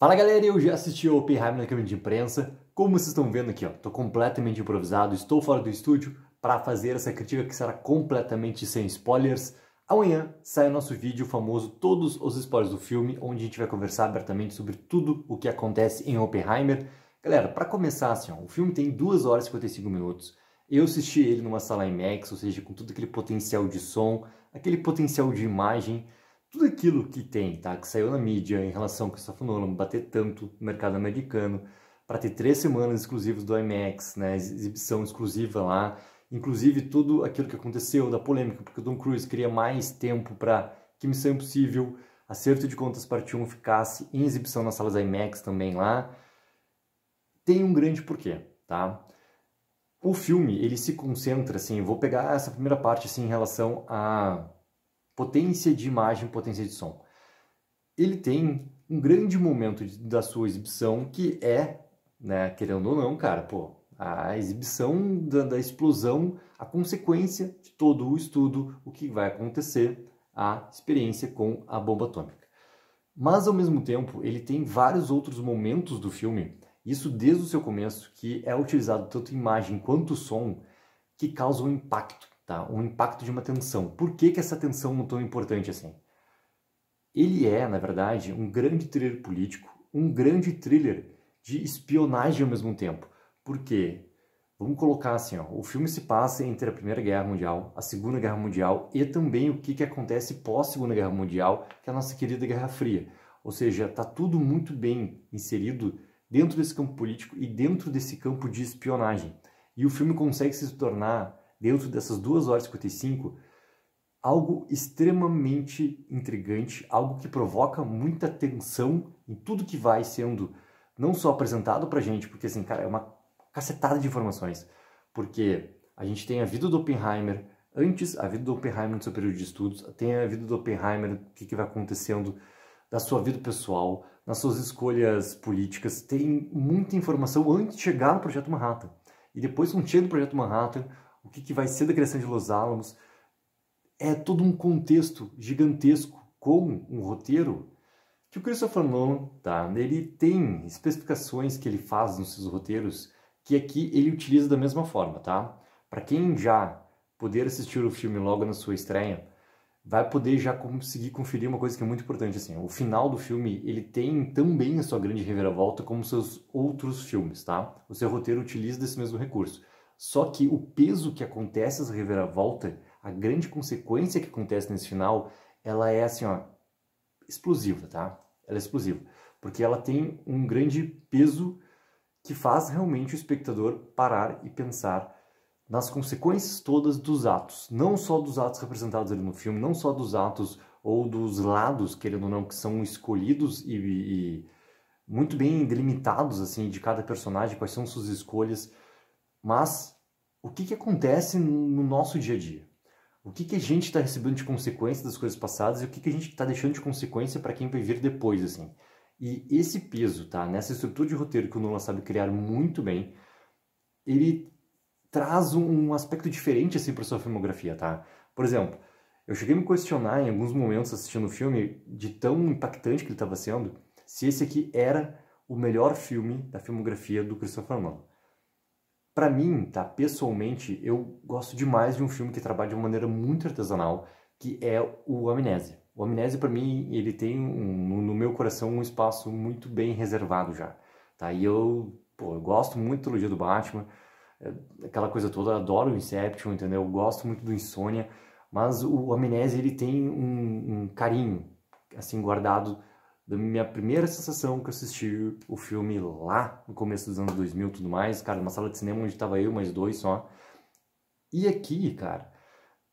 Fala galera, eu já assisti ao Oppenheimer na câmera de imprensa. Como vocês estão vendo aqui, ó, tô completamente improvisado, estou fora do estúdio para fazer essa crítica que será completamente sem spoilers. Amanhã sai o nosso vídeo famoso, todos os spoilers do filme, onde a gente vai conversar abertamente sobre tudo o que acontece em Oppenheimer. Galera, para começar assim, ó, o filme tem 2 horas e 55 minutos. Eu assisti ele numa sala IMAX, ou seja, com todo aquele potencial de som, aquele potencial de imagem, tudo aquilo que tem, tá? Que saiu na mídia em relação ao Christopher Nolan bater tanto no mercado americano, para ter 3 semanas exclusivas do IMAX, né? Exibição exclusiva lá, inclusive tudo aquilo que aconteceu da polêmica, porque o Tom Cruise queria mais tempo para que Missão Impossível, Acerto de Contas Parte 1 ficasse em exibição nas salas IMAX também lá. Tem um grande porquê, tá? O filme, ele se concentra, assim, eu vou pegar essa primeira parte, assim, em relação a potência de imagem, potência de som. Ele tem um grande momento da sua exibição que é, né, querendo ou não, cara, pô, a exibição da explosão, a consequência de todo o estudo, o que vai acontecer, a experiência com a bomba atômica. Mas, ao mesmo tempo, ele tem vários outros momentos do filme, isso desde o seu começo, que é utilizado tanto imagem quanto som, que causam um impacto. Tá? Um impacto de uma tensão. Por que essa tensão não é tão importante assim? Ele é, na verdade, um grande thriller político, um grande thriller de espionagem ao mesmo tempo. Por quê? Vamos colocar assim, ó, o filme se passa entre a Primeira Guerra Mundial, a Segunda Guerra Mundial e também o que acontece pós-Segunda Guerra Mundial, que é a nossa querida Guerra Fria. Ou seja, está tudo muito bem inserido dentro desse campo político e dentro desse campo de espionagem. E o filme consegue se tornar, dentro dessas 2 horas e 55, algo extremamente intrigante, algo que provoca muita tensão em tudo que vai sendo não só apresentado pra gente, porque assim, cara, é uma cacetada de informações, porque a gente tem a vida do Oppenheimer, antes a vida do Oppenheimer no seu período de estudos, tem a vida do Oppenheimer, o que vai acontecendo da sua vida pessoal, nas suas escolhas políticas, tem muita informação antes de chegar no Projeto Manhattan. E depois, quando chega no Projeto Manhattan, o que vai ser da criação de Los Alamos, é todo um contexto gigantesco com um roteiro que o Christopher Nolan, tá? Ele tem especificações que ele faz nos seus roteiros que aqui ele utiliza da mesma forma, tá? Para quem já poder assistir o filme logo na sua estreia, vai poder já conseguir conferir uma coisa que é muito importante, assim, o final do filme, ele tem também a sua grande reviravolta como seus outros filmes, tá? O seu roteiro utiliza desse mesmo recurso. Só que o peso que acontece essa reviravolta, a grande consequência que acontece nesse final, ela é assim, ó, explosiva, tá? Ela é explosiva, porque ela tem um grande peso que faz realmente o espectador parar e pensar nas consequências todas dos atos, não só dos atos representados ali no filme, não só dos atos ou dos lados, querendo ou não, que são escolhidos e muito bem delimitados, assim, de cada personagem, quais são suas escolhas, mas o que acontece no nosso dia a dia? O que a gente está recebendo de consequência das coisas passadas e o que a gente está deixando de consequência para quem vai vir depois, assim. E esse peso, tá? Nessa estrutura de roteiro que o Nolan sabe criar muito bem, ele traz um aspecto diferente, assim, para sua filmografia, tá? Por exemplo, eu cheguei a me questionar em alguns momentos assistindo o filme, de tão impactante que ele estava sendo, se esse aqui era o melhor filme da filmografia do Christopher Nolan. Pra mim, tá, pessoalmente, eu gosto demais de um filme que trabalha de uma maneira muito artesanal, que é o Amnésia. O Amnésia, pra mim, ele tem no meu coração um espaço muito bem reservado já, tá? E eu gosto muito da trilogia do Batman, aquela coisa toda, adoro o Inception, entendeu? Eu gosto muito do Insônia, mas o Amnésia, ele tem um carinho, assim, guardado da minha primeira sensação que eu assisti o filme lá no começo dos anos 2000 e tudo mais, cara, numa sala de cinema onde tava eu mais 2 só. E aqui, cara,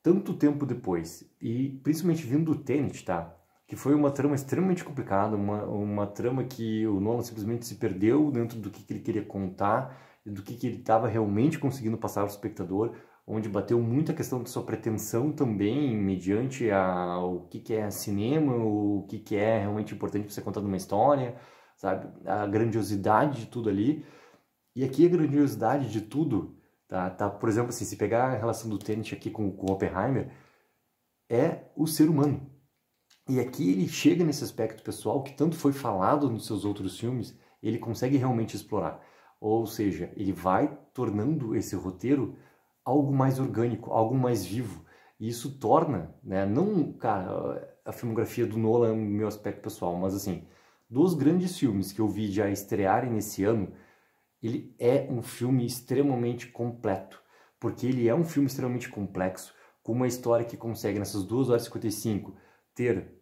tanto tempo depois, e principalmente vindo do Tenet, tá? Que foi uma trama extremamente complicada, uma trama que o Nolan simplesmente se perdeu dentro do que ele queria contar e do que ele estava realmente conseguindo passar ao espectador, onde bateu muito a questão de sua pretensão também, mediante o que é cinema, o que é realmente importante para você contar uma história, sabe? A grandiosidade de tudo ali. E aqui a grandiosidade de tudo, tá? Por exemplo, assim, se pegar a relação do Tenet aqui com Oppenheimer, é o ser humano. E aqui ele chega nesse aspecto pessoal que tanto foi falado nos seus outros filmes, ele consegue realmente explorar. Ou seja, ele vai tornando esse roteiro algo mais orgânico, algo mais vivo. E isso torna, né, não, cara, a filmografia do Nolan, no meu aspecto pessoal, mas assim, dos grandes filmes que eu vi já estrearem nesse ano, ele é um filme extremamente completo, porque ele é um filme extremamente complexo, com uma história que consegue, nessas 2 horas e 55, ter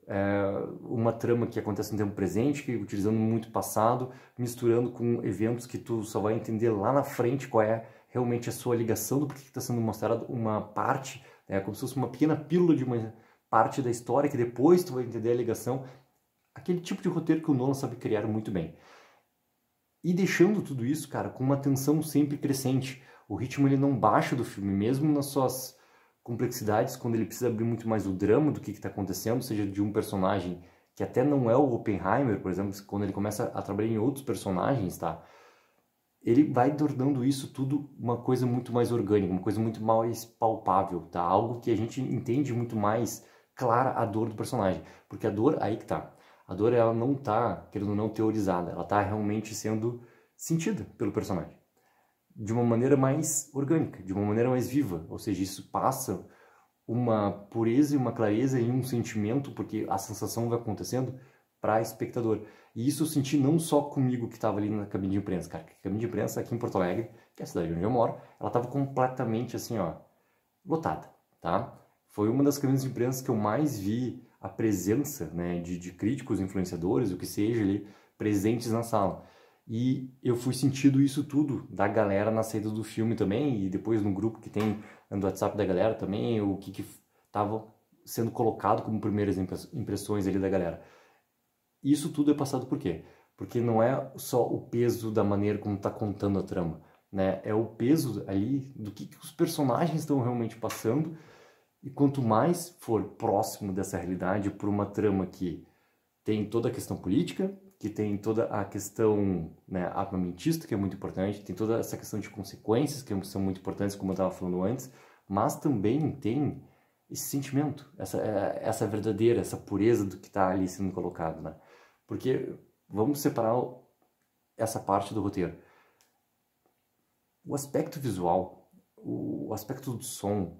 uma trama que acontece no tempo presente, que utilizando muito passado, misturando com eventos que tu só vai entender lá na frente qual é realmente a sua ligação, do porquê que está sendo mostrada uma parte, como se fosse uma pequena pílula de uma parte da história, que depois tu vai entender a ligação. Aquele tipo de roteiro que o Nolan sabe criar muito bem. E deixando tudo isso, cara, com uma tensão sempre crescente. O ritmo ele não baixa do filme, mesmo nas suas complexidades, quando ele precisa abrir muito mais o drama do que está acontecendo, seja de um personagem que até não é o Oppenheimer, por exemplo, quando ele começa a trabalhar em outros personagens, tá? Ele vai tornando isso tudo uma coisa muito mais orgânica, uma coisa muito mais palpável, tá? Algo que a gente entende muito mais clara a dor do personagem. Porque a dor, aí que tá. A dor, ela não tá, querendo ou não, teorizada. Ela tá realmente sendo sentida pelo personagem. De uma maneira mais orgânica, de uma maneira mais viva. Ou seja, isso passa uma pureza e uma clareza em um sentimento, porque a sensação vai acontecendo para espectador. E isso eu senti não só comigo que estava ali na cabine de imprensa, cara. A cabine de imprensa aqui em Porto Alegre, que é a cidade onde eu moro, ela estava completamente assim, ó, lotada, tá? Foi uma das cabines de imprensa que eu mais vi a presença, né, de críticos, influenciadores, o que seja ali, presentes na sala. E eu fui sentindo isso tudo da galera na saída do filme também, e depois no grupo que tem no WhatsApp da galera também, o que estava sendo colocado como primeiras impressões ali da galera. Isso tudo é passado por quê? Porque não é só o peso da maneira como está contando a trama, né? É o peso ali do que os personagens estão realmente passando, e quanto mais for próximo dessa realidade por uma trama que tem toda a questão política, que tem toda a questão, né, armamentista, que é muito importante, tem toda essa questão de consequências, que são muito importantes, como eu estava falando antes, mas também tem esse sentimento, essa verdadeira, essa pureza do que está ali sendo colocado, né? Porque vamos separar essa parte do roteiro. O aspecto visual, o aspecto do som,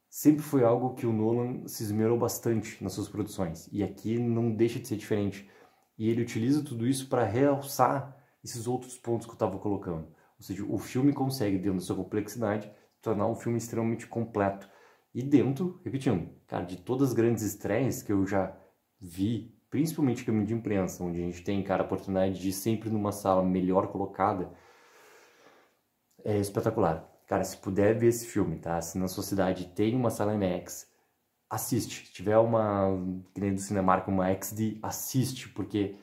sempre foi algo que o Nolan se esmerou bastante nas suas produções. E aqui não deixa de ser diferente. E ele utiliza tudo isso para realçar esses outros pontos que eu estava colocando. Ou seja, o filme consegue, dentro da sua complexidade, tornar um filme extremamente completo. E dentro, repetindo, cara, de todas as grandes estreias que eu já vi, principalmente caminho de imprensa, onde a gente tem, cara, a oportunidade de ir sempre numa sala melhor colocada, é espetacular. Cara, se puder ver esse filme, tá? Se na sua cidade tem uma sala IMAX, assiste. Se tiver uma, que nem do Cinemark, uma XD, assiste, porque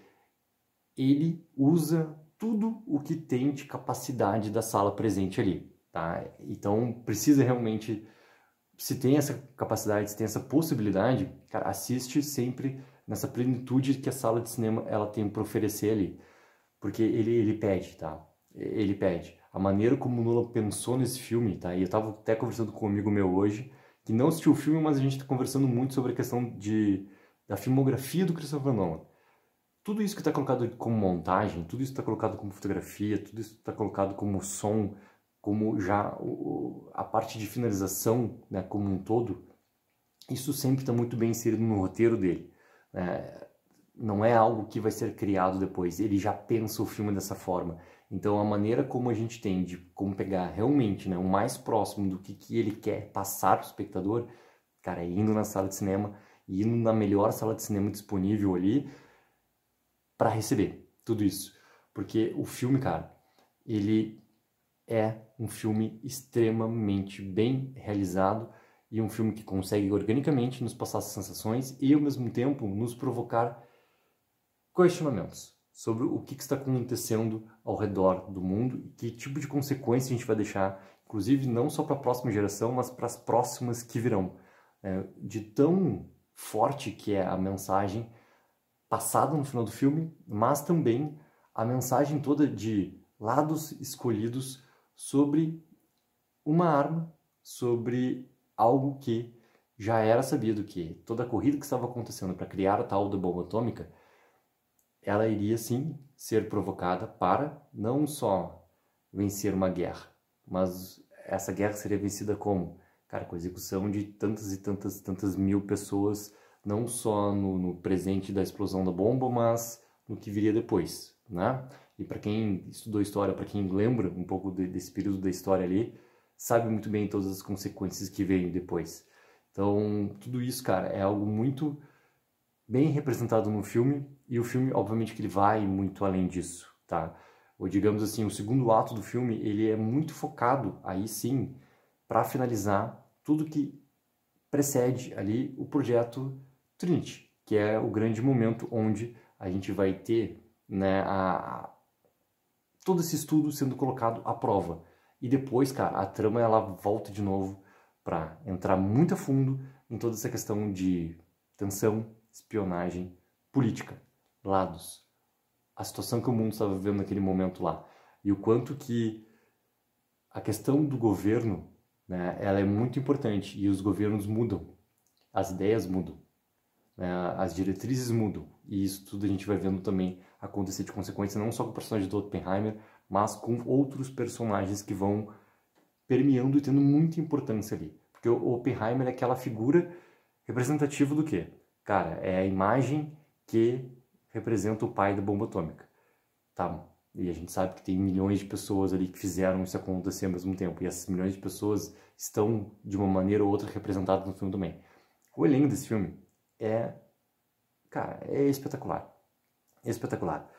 ele usa tudo o que tem de capacidade da sala presente ali, tá? Então, precisa realmente, se tem essa capacidade, se tem essa possibilidade, cara, assiste sempre nessa plenitude que a sala de cinema ela tem para oferecer ali. Porque ele pede, tá? Ele pede. A maneira como o Nolan pensou nesse filme, tá? E eu tava até conversando com um amigo meu hoje, que não assistiu o filme, mas a gente tá conversando muito sobre a questão da filmografia do Christopher Nolan. Tudo isso que está colocado como montagem, tudo isso está colocado como fotografia, tudo isso está colocado como som, como já a parte de finalização, né, como um todo, isso sempre está muito bem inserido no roteiro dele. Não é algo que vai ser criado depois, ele já pensa o filme dessa forma. Então a maneira como a gente tem de como pegar realmente, né, o mais próximo do que ele quer passar para o espectador, cara, é indo na sala de cinema, indo na melhor sala de cinema disponível ali, para receber tudo isso. Porque o filme, cara, ele é um filme extremamente bem realizado e um filme que consegue organicamente nos passar as sensações e, ao mesmo tempo, nos provocar questionamentos sobre o que está acontecendo ao redor do mundo e que tipo de consequência a gente vai deixar, inclusive não só para a próxima geração, mas para as próximas que virão. De tão forte que é a mensagem passada no final do filme, mas também a mensagem toda de lados escolhidos sobre uma arma, sobre algo que já era sabido que toda a corrida que estava acontecendo para criar a tal da bomba atômica, ela iria sim ser provocada para não só vencer uma guerra, mas essa guerra seria vencida como? Cara, com a execução de tantas e tantas mil pessoas, não só no presente da explosão da bomba, mas no que viria depois, né? E para quem estudou história, para quem lembra um pouco desse período da história ali, sabe muito bem todas as consequências que veio depois. Então, tudo isso, cara, é algo muito bem representado no filme, e o filme, obviamente, que ele vai muito além disso, tá? Ou digamos assim, o segundo ato do filme, ele é muito focado, aí sim, para finalizar tudo que precede ali o projeto Trinity, que é o grande momento onde a gente vai ter, né, todo esse estudo sendo colocado à prova. E depois, cara, a trama ela volta de novo para entrar muito a fundo em toda essa questão de tensão, espionagem, política, lados, a situação que o mundo estava vivendo naquele momento lá. E o quanto que a questão do governo, né, ela é muito importante, e os governos mudam, as ideias mudam, né, as diretrizes mudam, e isso tudo a gente vai vendo também acontecer de consequência, não só com o personagem do Oppenheimer, mas com outros personagens que vão permeando e tendo muita importância ali. Porque o Oppenheimer é aquela figura representativa do quê? Cara, é a imagem que representa o pai da bomba atômica. Tá? E a gente sabe que tem milhões de pessoas ali que fizeram isso acontecer ao mesmo tempo. E essas milhões de pessoas estão, de uma maneira ou outra, representadas no filme também. O elenco desse filme cara, é espetacular. É espetacular.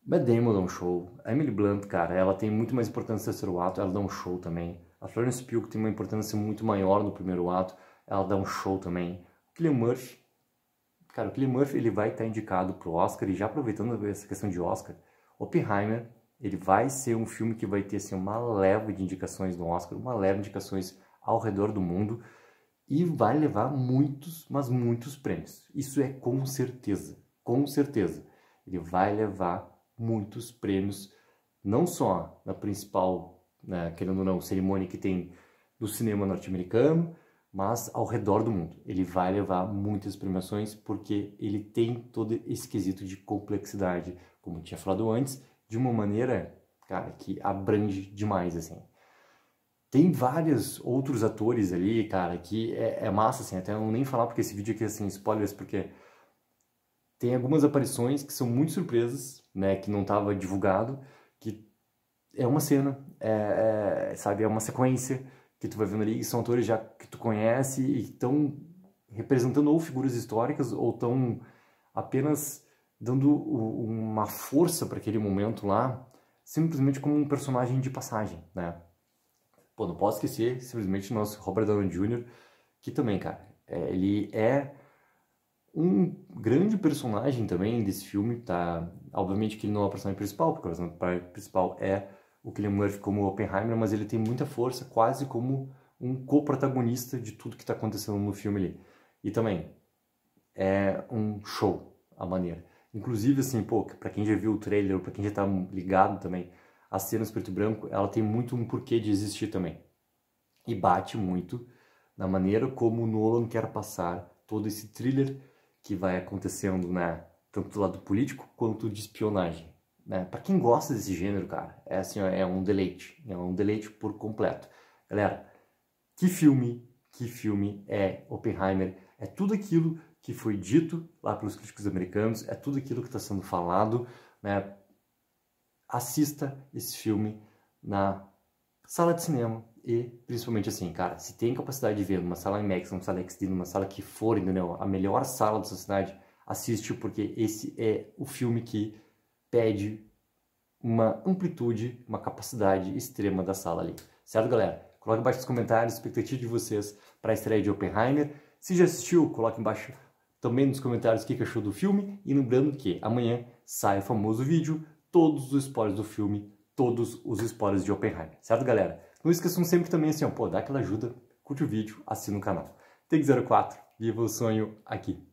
Matt Damon dá um show. A Emily Blunt, cara, ela tem muito mais importância no terceiro ato, ela dá um show também. A Florence Pugh tem uma importância muito maior no primeiro ato, ela dá um show também. O Cillian Murphy, cara, o Cillian Murphy ele vai estar indicado pro Oscar, e já aproveitando essa questão de Oscar, Oppenheimer, ele vai ser um filme que vai ter assim, uma leva de indicações no Oscar, uma leva de indicações ao redor do mundo, e vai levar muitos, mas muitos prêmios. Isso é com certeza, com certeza. Ele vai levar muitos prêmios, não só na principal, né, querendo ou não, cerimônia que tem do cinema norte-americano, mas ao redor do mundo. Ele vai levar muitas premiações porque ele tem todo esse quesito de complexidade, como eu tinha falado antes, de uma maneira, cara, que abrange demais, assim. Tem vários outros atores ali, cara, que é massa, assim, até não nem falar porque esse vídeo aqui é, assim, spoilers, porque tem algumas aparições que são muito surpresas, né, que não estava divulgado, que é uma cena, sabe, é uma sequência que tu vai vendo ali, e são atores já que tu conhece e estão representando ou figuras históricas ou estão apenas dando uma força para aquele momento lá, simplesmente como um personagem de passagem, né. Pô, não posso esquecer simplesmente o nosso Robert Downey Jr., que também, cara, ele é um grande personagem também desse filme, tá? Obviamente que ele não é o personagem principal, porque o personagem principal é o Cillian Murphy como Oppenheimer, mas ele tem muita força, quase como um co-protagonista de tudo que está acontecendo no filme ali. E também é um show a maneira. Inclusive, assim, pô, pra quem já viu o trailer, pra quem já tá ligado também, a cena preto e branco, ela tem muito um porquê de existir também. E bate muito na maneira como o Nolan quer passar todo esse thriller que vai acontecendo, né, tanto do lado político quanto de espionagem, né? Para quem gosta desse gênero, cara, é assim, ó, é um deleite por completo. Galera, que filme é Oppenheimer? É tudo aquilo que foi dito lá pelos críticos americanos, é tudo aquilo que está sendo falado, né? Assista esse filme na sala de cinema e, principalmente assim, cara, se tem capacidade de ver numa sala IMAX, numa sala XD, numa sala que for, entendeu? A melhor sala da sua cidade, assiste, porque esse é o filme que pede uma amplitude, uma capacidade extrema da sala ali. Certo, galera? Coloque embaixo nos comentários a expectativa de vocês para a estreia de Oppenheimer. Se já assistiu, coloque embaixo também nos comentários o que achou do filme. E lembrando que amanhã sai o famoso vídeo, todos os spoilers do filme, todos os spoilers de Oppenheimer. Certo, galera? Não esqueçam sempre também assim, ó, pô, dá aquela ajuda, curte o vídeo, assina o canal. Take 04, viva o sonho aqui.